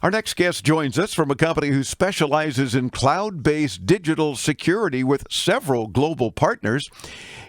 Our next guest joins us from a company who specializes in cloud-based digital security with several global partners.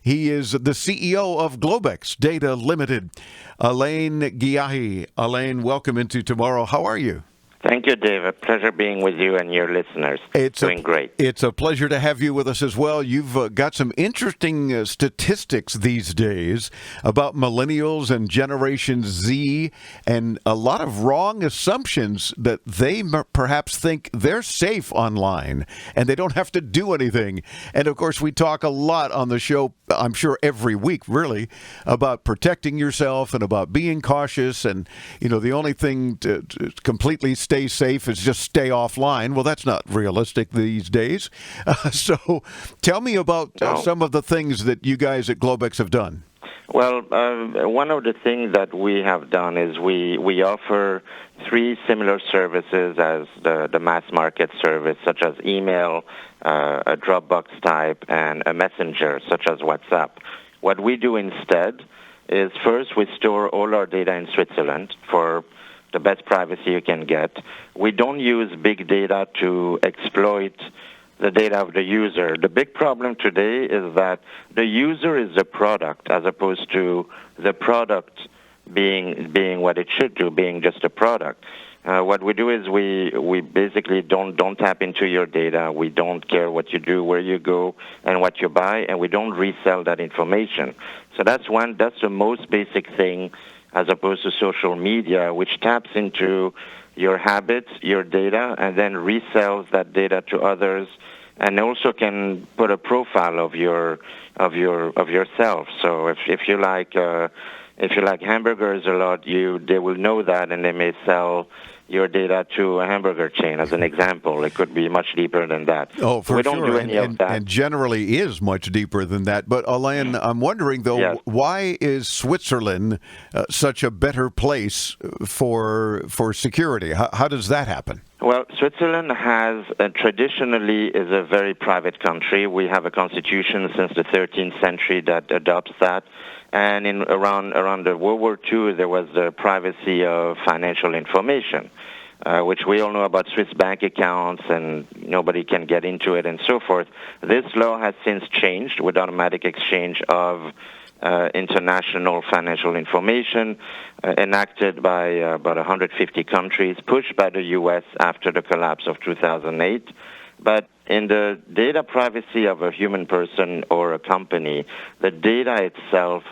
He is the CEO of GlobeX Data Ltd, Alain Ghiai. Alain, welcome into Tomorrow. How are you? Thank you, Dave. A pleasure being with you and your listeners. Doing great. It's a pleasure to have you with us as well. You've got some interesting statistics these days about millennials and Generation Z and a lot of wrong assumptions that they perhaps think they're safe online and they don't have to do anything. And, of course, we talk a lot on the show, I'm sure every week, really, about protecting yourself and about being cautious. And, you know, the only thing to completely stay safe is just stay offline. Well, that's not realistic these days. So tell me about some of the things that you guys at GlobeX have done. Well, one of the things that we have done is we offer three similar services as the mass market service, such as email, a Dropbox type, and a messenger, such as WhatsApp. What we do instead is first we store all our data in Switzerland for the best privacy you can get. We don't use big data to exploit the data of the user. The big problem today is that the user is the product as opposed to the product being what it should do, being just a product. What we do is we basically don't tap into your data. We don't care what you do, where you go, and what you buy, and we don't resell that information. So that's the most basic thing as opposed to social media, which taps into your habits, your data, and then resells that data to others, and also can put a profile of yourself. So if you like hamburgers a lot, they will know that, and they may sell your data to a hamburger chain, as an example. It could be much deeper than that. Oh, for we don't sure. Do any of that. And generally is much deeper than that. But, Alain, I'm wondering, though, yes. Why is Switzerland such a better place for security? How does that happen? Well, Switzerland has traditionally is a very private country. We have a constitution since the 13th century that adopts that. And around the World War II, there was the privacy of financial information, which we all know about Swiss bank accounts, and nobody can get into it and so forth. This law has since changed with automatic exchange of international financial information enacted by about 150 countries, pushed by the U.S. after the collapse of 2008. But in the data privacy of a human person or a company, the data itself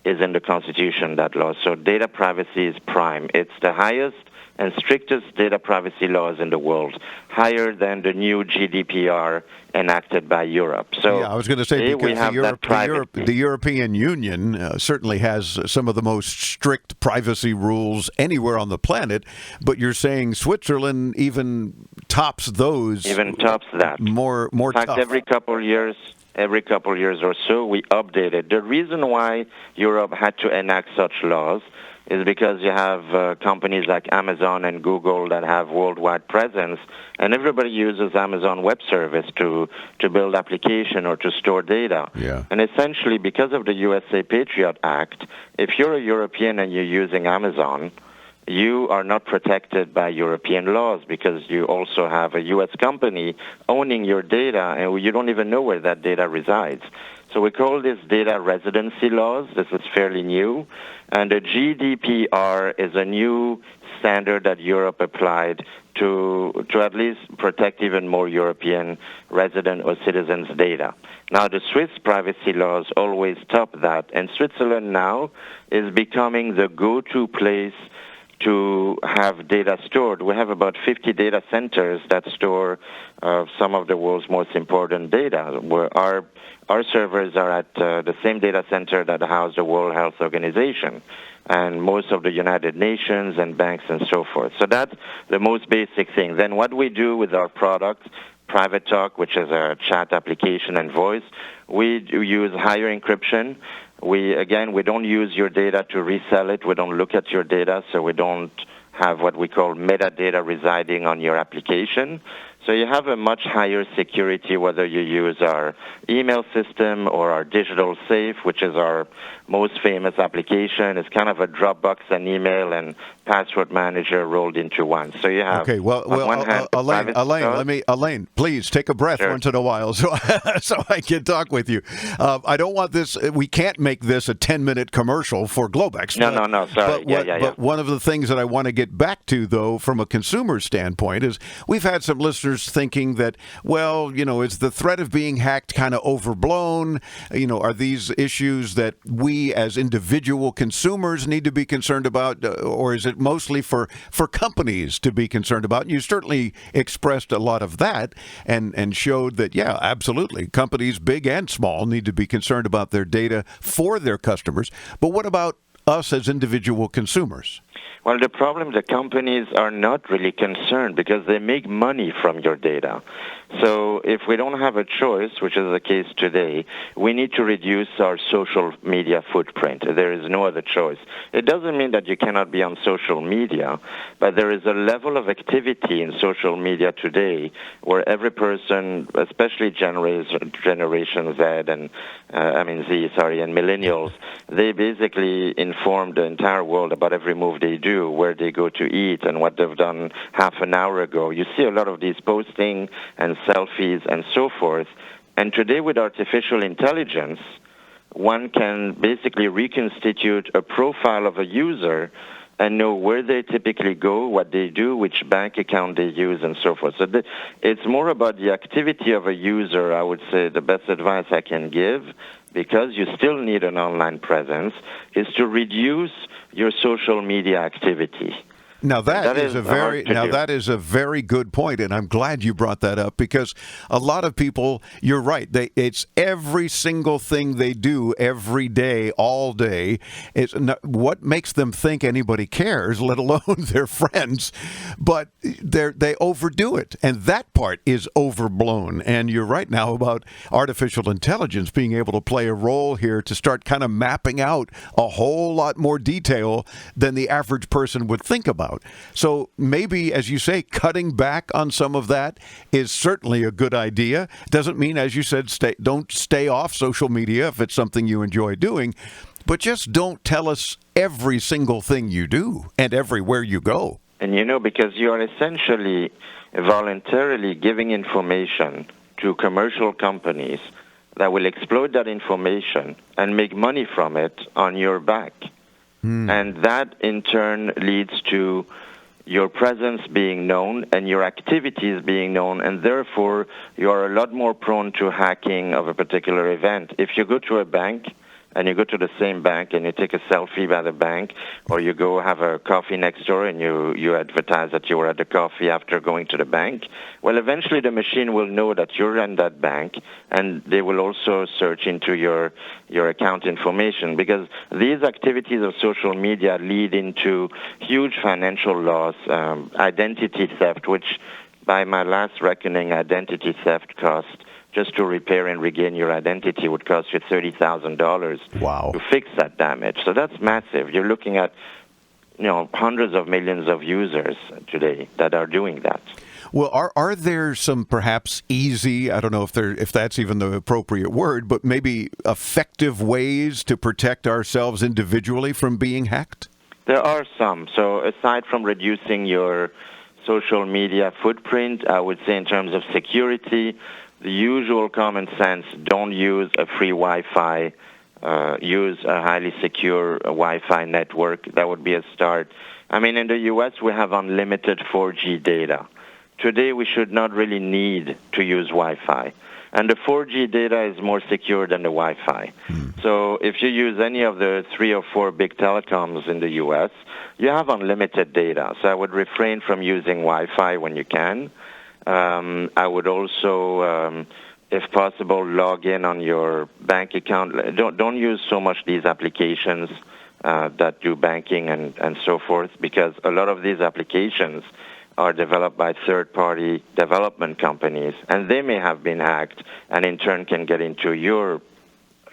is in the Constitution, that law. So data privacy is prime. It's the highest and strictest data privacy laws in the world, higher than the new GDPR enacted by Europe. So yeah, I was going to say, because the European Union certainly has some of the most strict privacy rules anywhere on the planet, but you're saying Switzerland even tops those. Even tops that. More in fact, tough. Every couple of years or so, we update it. The reason why Europe had to enact such laws is because you have companies like Amazon and Google that have worldwide presence, and everybody uses Amazon Web Service to build application or to store data. Yeah. And essentially, because of the USA Patriot Act, if you're a European and you're using Amazon, you are not protected by European laws because you also have a U.S. company owning your data, and you don't even know where that data resides. So we call this data residency laws. This is fairly new. And the GDPR is a new standard that Europe applied to at least protect even more European resident or citizens' data. Now, the Swiss privacy laws always top that, and Switzerland now is becoming the go-to place to have data stored. We have about 50 data centers that store some of the world's most important data. Where our servers are at the same data center that house the World Health Organization and most of the United Nations and banks and so forth. So that's the most basic thing. Then what we do with our product, Private Talk, which is a chat application and voice, we use higher encryption. We don't use your data to resell it. We don't look at your data, so we don't have what we call metadata residing on your application. So you have a much higher security whether you use our email system or our digital safe, which is our most famous application. It's kind of a Dropbox and email and password manager rolled into one. So you have on one hand, Alain, please take a breath once in a while so I can talk with you. I don't want this. We can't make this a 10-minute commercial for GlobeX. No. Sorry. But one of the things that I want to get back to, though, from a consumer standpoint, is we've had some listeners thinking that, well, is the threat of being hacked kind of overblown? Are these issues that we as individual consumers need to be concerned about, or is it mostly for companies to be concerned about? And you certainly expressed a lot of that and showed that, yeah, absolutely, companies big and small need to be concerned about their data for their customers. But what about us as individual consumers? Well, the problem, the companies are not really concerned because they make money from your data. So if we don't have a choice, which is the case today, we need to reduce our social media footprint. There is no other choice. It doesn't mean that you cannot be on social media, but there is a level of activity in social media today where every person, especially Generation Z and millennials, they basically inform the entire world about every move they do, where they go to eat, and what they've done half an hour ago. You see a lot of these posting and selfies and so forth. And today with artificial intelligence, one can basically reconstitute a profile of a user and know where they typically go, what they do, which bank account they use, and so forth. So it's more about the activity of a user, I would say the best advice I can give, because you still need an online presence, is to reduce your social media activity. Now that is a very good point, and I'm glad you brought that up, because a lot of people, you're right, it's every single thing they do every day, all day. It's not, what makes them think anybody cares, let alone their friends, but they overdo it, and that part is overblown. And you're right now about artificial intelligence being able to play a role here to start kind of mapping out a whole lot more detail than the average person would think about. So maybe, as you say, cutting back on some of that is certainly a good idea. Doesn't mean, as you said, don't stay off social media if it's something you enjoy doing, but just don't tell us every single thing you do and everywhere you go. And because you are essentially voluntarily giving information to commercial companies that will exploit that information and make money from it on your back. And that, in turn, leads to your presence being known and your activities being known, and therefore you are a lot more prone to hacking of a particular event. If you go to a bank and you go to the same bank and you take a selfie by the bank, or you go have a coffee next door and you advertise that you were at the coffee after going to the bank, well, eventually the machine will know that you're in that bank, and they will also search into your account information, because these activities of social media lead into huge financial loss, identity theft, which by my last reckoning, identity theft cost, just to repair and regain your identity, would cost you $30,000 Wow. to fix that damage. So that's massive. You're looking at hundreds of millions of users today that are doing that. Well, are there some perhaps easy, I don't know if that's even the appropriate word, but maybe effective ways to protect ourselves individually from being hacked? There are some. So aside from reducing your social media footprint, I would say in terms of security, the usual common sense, don't use a free Wi-Fi, use a highly secure Wi-Fi network. That would be a start. I mean, in the U.S., we have unlimited 4G data. Today, we should not really need to use Wi-Fi. And the 4G data is more secure than the Wi-Fi. So if you use any of the 3 or 4 big telecoms in the U.S., you have unlimited data. So I would refrain from using Wi-Fi when you can. I would also, if possible, log in on your bank account. Don't use so much these applications that do banking and so forth, because a lot of these applications are developed by third-party development companies, and they may have been hacked and in turn can get into your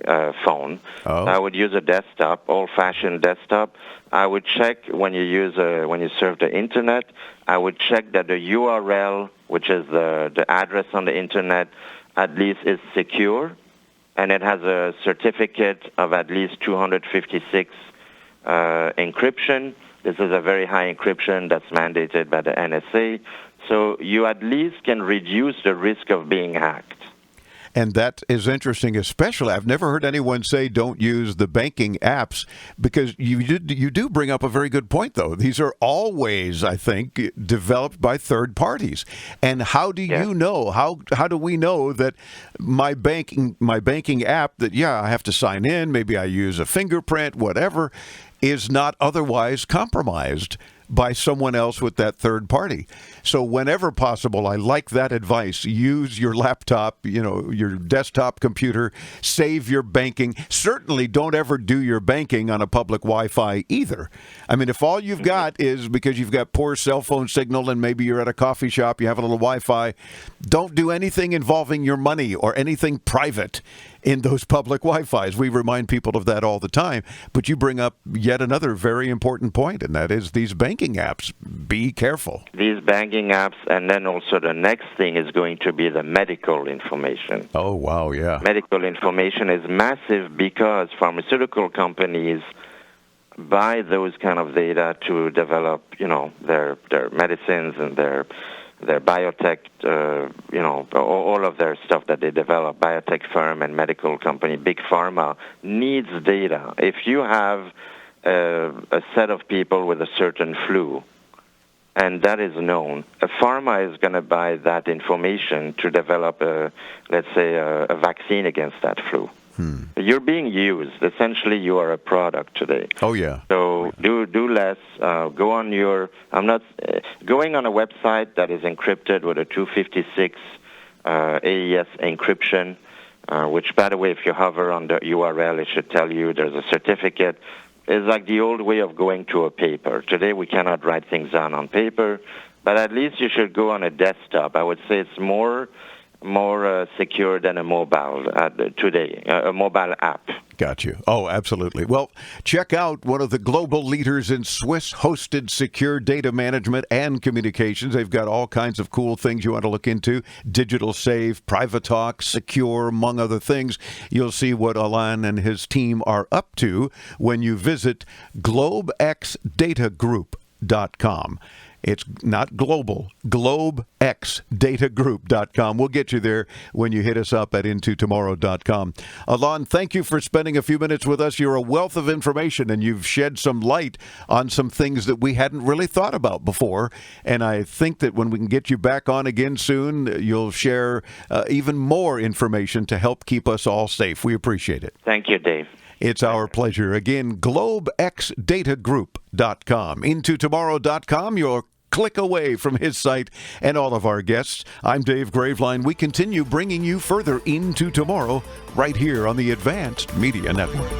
phone. Oh. I would use a desktop, old-fashioned desktop. I would check when you surf the internet. I would check that the URL, which is the address on the internet, at least is secure, and it has a certificate of at least 256 encryption. This is a very high encryption that's mandated by the NSA. So you at least can reduce the risk of being hacked. And that is interesting, especially. I've never heard anyone say don't use the banking apps, because you do bring up a very good point, though. These are always, I think, developed by third parties. And how do you know? How do we know that my banking app that, I have to sign in, maybe I use a fingerprint, whatever, is not otherwise compromised by someone else with that third party? So whenever possible, I like that advice. Use your laptop, your desktop computer, save your banking. Certainly don't ever do your banking on a public Wi-Fi either. I mean, if all you've got is because you've got poor cell phone signal and maybe you're at a coffee shop, you have a little Wi-Fi, don't do anything involving your money or anything private in those public Wi-Fis. We remind people of that all the time. But you bring up yet another very important point, and that is these banking apps. Be careful. These banking apps, and then also the next thing is going to be the medical information. Oh, wow, yeah. Medical information is massive because pharmaceutical companies buy those kind of data to develop, their medicines and their biotech, all of their stuff that they develop. Biotech firm and medical company, big pharma, needs data. If you have a set of people with a certain flu, and that is known, a pharma is going to buy that information to develop, let's say, a vaccine against that flu. You're being used. Essentially, you are a product today. Oh, yeah. So do less. Go on I'm not going on a website that is encrypted with a 256 AES encryption, which, by the way, if you hover on the URL, it should tell you there's a certificate. It's like the old way of going to a paper. Today, we cannot write things down on paper, but at least you should go on a desktop. I would say it's more secure than a mobile today, a mobile app. Got you. Oh, absolutely. Well, check out one of the global leaders in Swiss-hosted secure data management and communications. They've got all kinds of cool things you want to look into. Digital Safe, Private Talk, Secure, among other things. You'll see what Alain and his team are up to when you visit GlobeXDataGroup.com. It's not global, GlobeXDataGroup.com. We'll get you there when you hit us up at intotomorrow.com. Alain, thank you for spending a few minutes with us. You're a wealth of information, and you've shed some light on some things that we hadn't really thought about before. And I think that when we can get you back on again soon, you'll share even more information to help keep us all safe. We appreciate it. Thank you, Dave. It's our pleasure. Again, GlobeXDataGroup.com. Intotomorrow.com, your click away from his site and all of our guests. I'm Dave Graveline. We continue bringing you further into tomorrow right here on the Advanced Media Network.